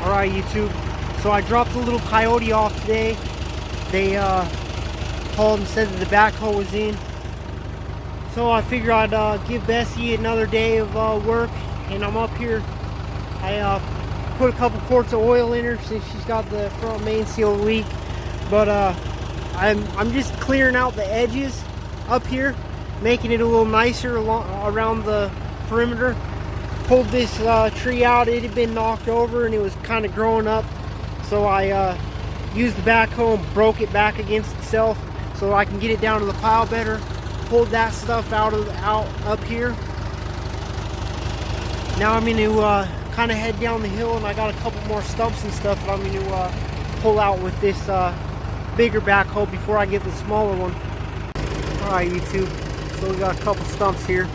Alright, YouTube. So I dropped a little coyote off today. They called and said that the backhoe was in. So I figured I'd give Bessie another day of work, and I'm up here. I put a couple quarts of oil in her since she's got the front main seal leak. But I'm just clearing out the edges up here, making it a little nicer around the perimeter. Pulled this tree out. It had been knocked over and it was kind of growing up, so I used the backhoe and broke it back against itself so I can get it down to the pile better. Pulled that stuff out up here. Now I'm going to kind of head down the hill, and I got a couple more stumps and stuff that I'm going to pull out with this bigger backhoe before I get the smaller one. Alright, YouTube, so we got a couple stumps here.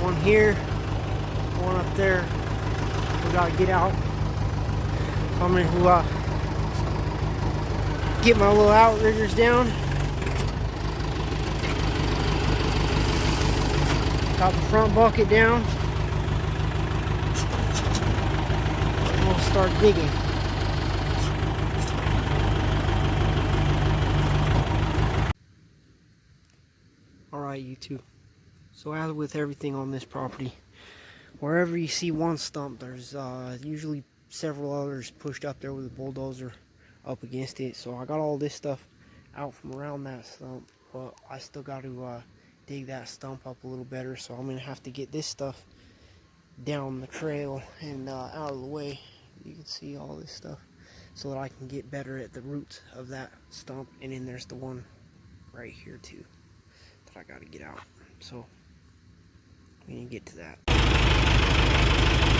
One here, one up there. We gotta get out. So I'm gonna get my little outriggers down. Got the front bucket down. And we'll start digging. Alright, YouTube. So as with everything on this property, wherever you see one stump, there's usually several others pushed up there with a bulldozer up against it. So I got all this stuff out from around that stump, but I still got to dig that stump up a little better. So I'm going to have to get this stuff down the trail and out of the way. You can see all this stuff so that I can get better at the roots of that stump. And then there's the one right here too that I got to get out. So we need to get to that.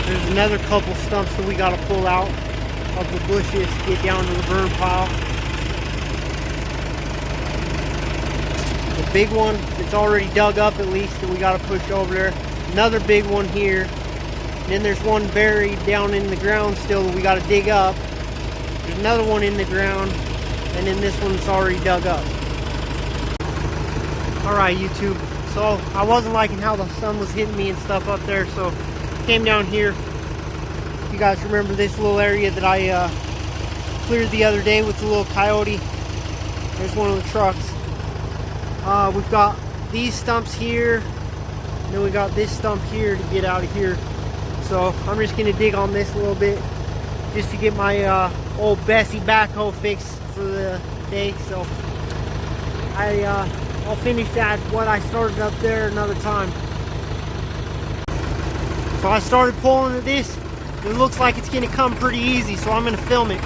There's another couple stumps that we got to pull out of the bushes to get down to the burn pile. The big one that's already dug up, at least, that we got to push over there. Another big one here. And then there's one buried down in the ground still that we got to dig up. There's another one in the ground, and then this one's already dug up. Alright, YouTube. So I wasn't liking how the sun was hitting me and stuff up there, so came down here. If you guys remember this little area that I cleared the other day with the little coyote, there's one of the trucks. We've got these stumps here, and then we got this stump here to get out of here. So I'm just going to dig on this a little bit just to get my old Bessie backhoe fixed for the day. So I'll finish that, what I started up there, another time. So I started pulling at this. It looks like it's going to come pretty easy, so I'm going to film it.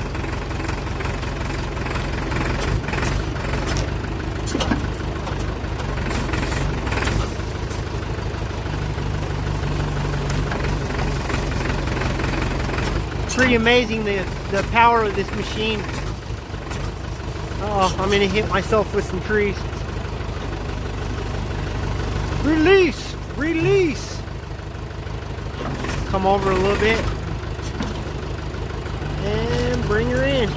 Pretty amazing the power of this machine. Uh-oh, I'm going to hit myself with some trees. Release! Release! Come over a little bit. And bring her in.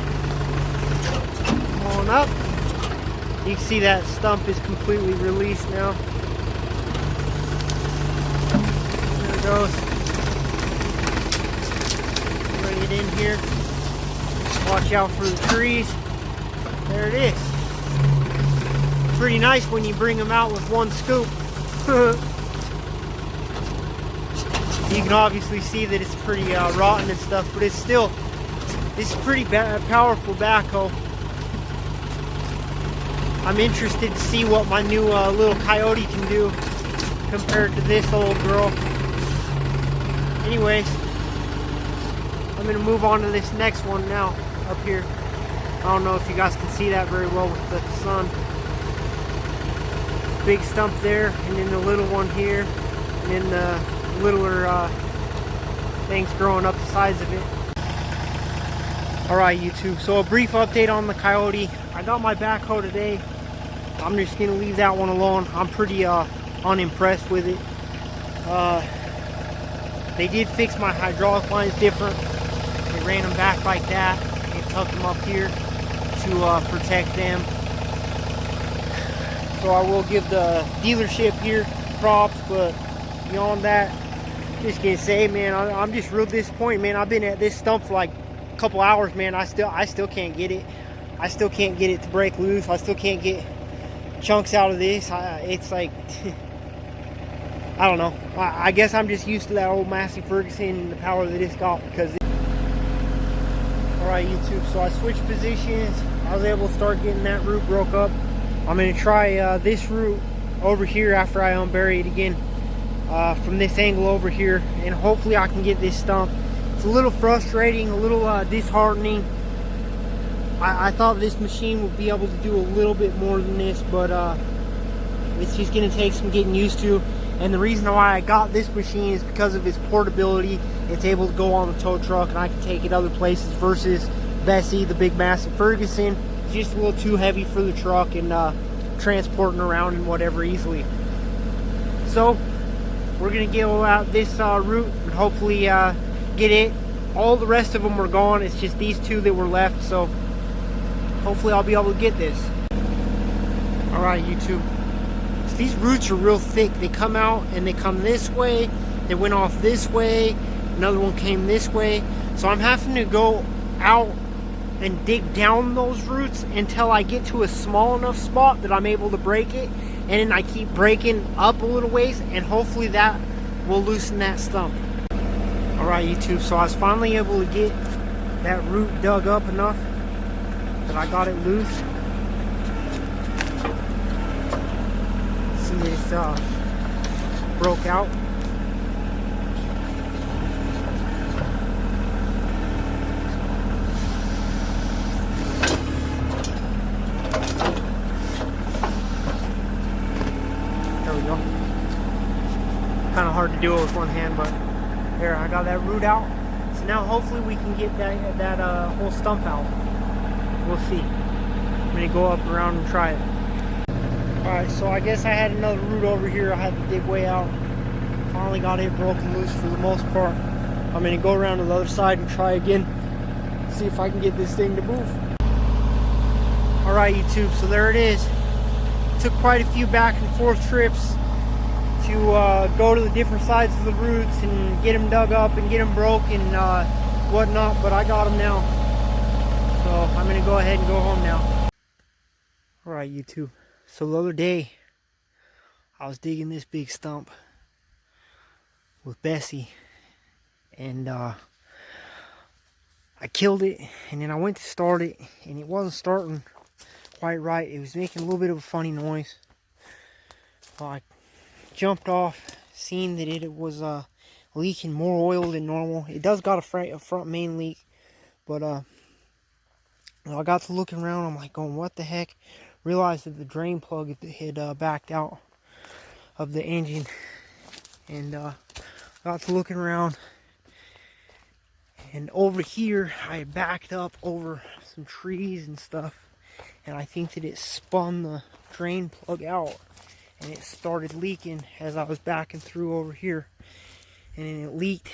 Come on up. You can see that stump is completely released now. There it goes. Bring it in here. Watch out for the trees. There it is. Pretty nice when you bring them out with one scoop. You can obviously see that it's pretty rotten and stuff, but it's pretty powerful backhoe. I'm interested to see what my new little coyote can do compared to this old girl. Anyways, I'm going to move on to this next one now up here. I don't know if you guys can see that very well with the sun. Big stump there, and then the little one here, and then the littler things growing up the sides of it. Alright, YouTube, so a brief update on the coyote. I got my backhoe today. I'm just going to leave that one alone. I'm pretty unimpressed with it. They did fix my hydraulic lines different. They ran them back like that. They tucked them up here to protect them. So I will give the dealership here props, but beyond that, Just gonna say, man, I'm just real disappointed, man. I've been at this stump for like a couple hours, man. I still can't get it. I still can't get it to break loose. I still can't get chunks out of this. It's like, I don't know. I guess I'm just used to that old Massey Ferguson and the power that it's got. Because alright, YouTube, so I switched positions. I was able to start getting that root broke up. I'm going to try this root over here after I unbury it again, from this angle over here, and hopefully I can get this stump. It's a little frustrating, a little disheartening. I thought this machine would be able to do a little bit more than this, but it's just going to take some getting used to. And the reason why I got this machine is because of its portability. It's able to go on the tow truck and I can take it other places versus Bessie, the big massive Ferguson. It's just a little too heavy for the truck and transporting around and whatever easily. So we're going to get out this route and hopefully get it. All the rest of them were gone. It's just these two that were left. So hopefully I'll be able to get this. Alright, YouTube. These roots are real thick. They come out and they come this way. They went off this way. Another one came this way. So I'm having to go out and dig down those roots until I get to a small enough spot that I'm able to break it. And then I keep breaking up a little ways, and hopefully that will loosen that stump. Alright, YouTube, so I was finally able to get that root dug up enough that I got it loose. See, it's broke out. There we go. Kind of hard to do it with one hand, but there, I got that root out. So now hopefully we can get that whole stump out. We'll see. I'm gonna go up around and try it. Alright, so I guess I had another root over here I had to dig way out. Finally got it broken loose for the most part. I'm going to go around to the other side and try again. See if I can get this thing to move. Alright, YouTube, so there it is. Took quite a few back and forth trips to go to the different sides of the roots and get them dug up and get them broke and whatnot, but I got them now. So I'm going to go ahead and go home now. Alright, YouTube. So the other day, I was digging this big stump with Bessie, and I killed it, and then I went to start it, and it wasn't starting quite right. It was making a little bit of a funny noise. Well, I jumped off, seeing that it was leaking more oil than normal. It does got a front main leak, but I got to looking around. I'm like going, what the heck? Realized that the drain plug had backed out of the engine, and got to looking around, and over here I backed up over some trees and stuff, and I think that it spun the drain plug out and it started leaking as I was backing through over here, and then it leaked,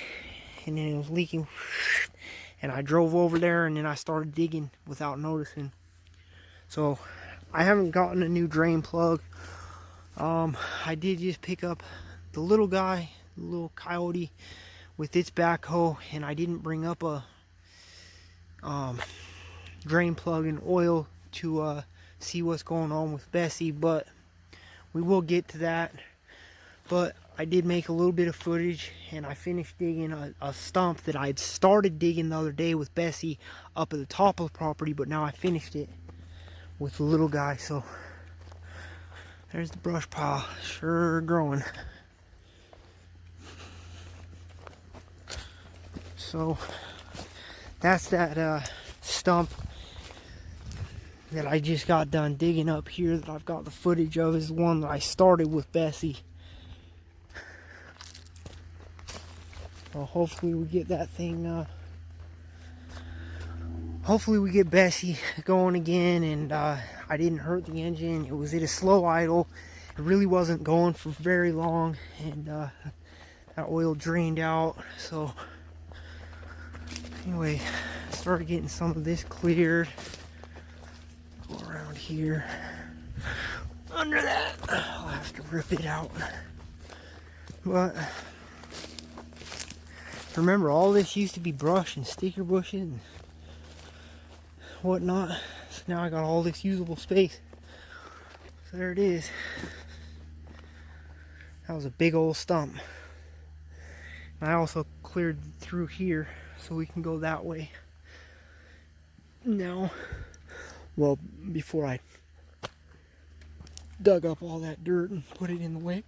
and then it was leaking, and I drove over there and then I started digging without noticing. So I haven't gotten a new drain plug. I did just pick up the little guy, the little Kioti, with its backhoe, and I didn't bring up a drain plug and oil to see what's going on with Bessie, but we will get to that. But I did make a little bit of footage, and I finished digging a stump that I'd started digging the other day with Bessie up at the top of the property, but now I finished it with the little guy. So there's the brush pile, sure growing. So that's that stump that I just got done digging up here that I've got the footage of, is the one that I started with Bessie. So hopefully we get that thing, hopefully we get Bessie going again, and I didn't hurt the engine. It was at a slow idle. It really wasn't going for very long, and that oil drained out. So anyway, started getting some of this cleared. Go around here. Under that, I'll have to rip it out. But Remember, all this used to be brush and sticker bushes and whatnot. So now I got all this usable space. So there it is. That was a big old stump. And I also cleared through here so we can go that way. Now, well, before I dug up all that dirt and put it in the way.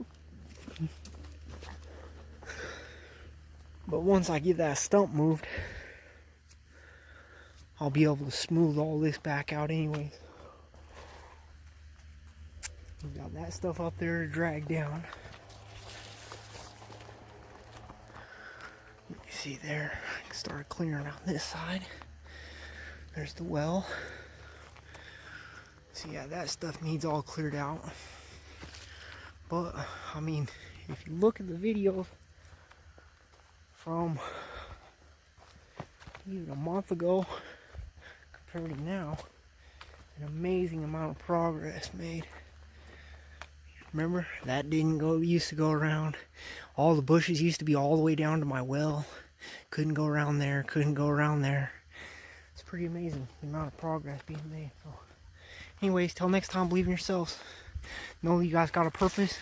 But once I get that stump moved, I'll be able to smooth all this back out anyways. We got that stuff up there to drag down. You see there, I started clearing out this side. There's the well. So yeah, that stuff needs all cleared out. But, I mean, if you look at the videos from even a month ago compared to now, an amazing amount of progress made. Remember, that used to go around. All the bushes used to be all the way down to my well. Couldn't go around there, couldn't go around there. It's pretty amazing the amount of progress being made. So, anyways, till next time, believe in yourselves. Know you guys got a purpose.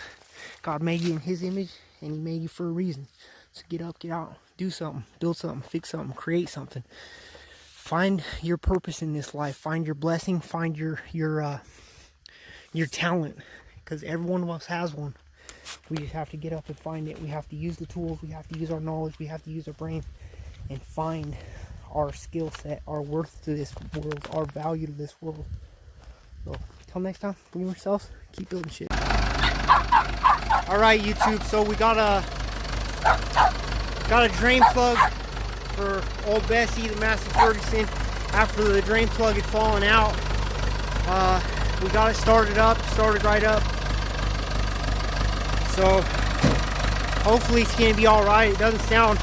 God made you in His image, and He made you for a reason. So get up, get out, do something, build something, fix something, create something. Find your purpose in this life. Find your blessing. Find your talent, because every one of us has one. We just have to get up and find it. We have to use the tools. We have to use our knowledge. We have to use our brain and find our skill set, our worth to this world, our value to this world. So, till next time, believe in yourselves, keep building shit. Alright, YouTube, so we got a drain plug for old Bessie, the massey Ferguson. After the drain plug had fallen out, we got it started right up. So hopefully it's gonna be alright. It doesn't sound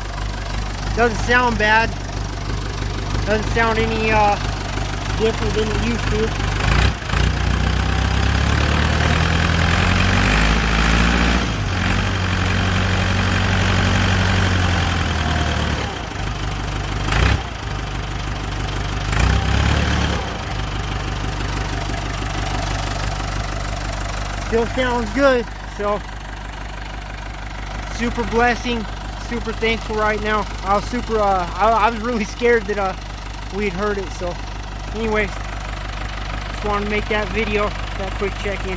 bad. Doesn't sound any different than it used to. Still sounds good, so super blessing, super thankful right now. I was super, I was really scared that we had heard it. So, anyways, just wanted to make that video, that quick check-in.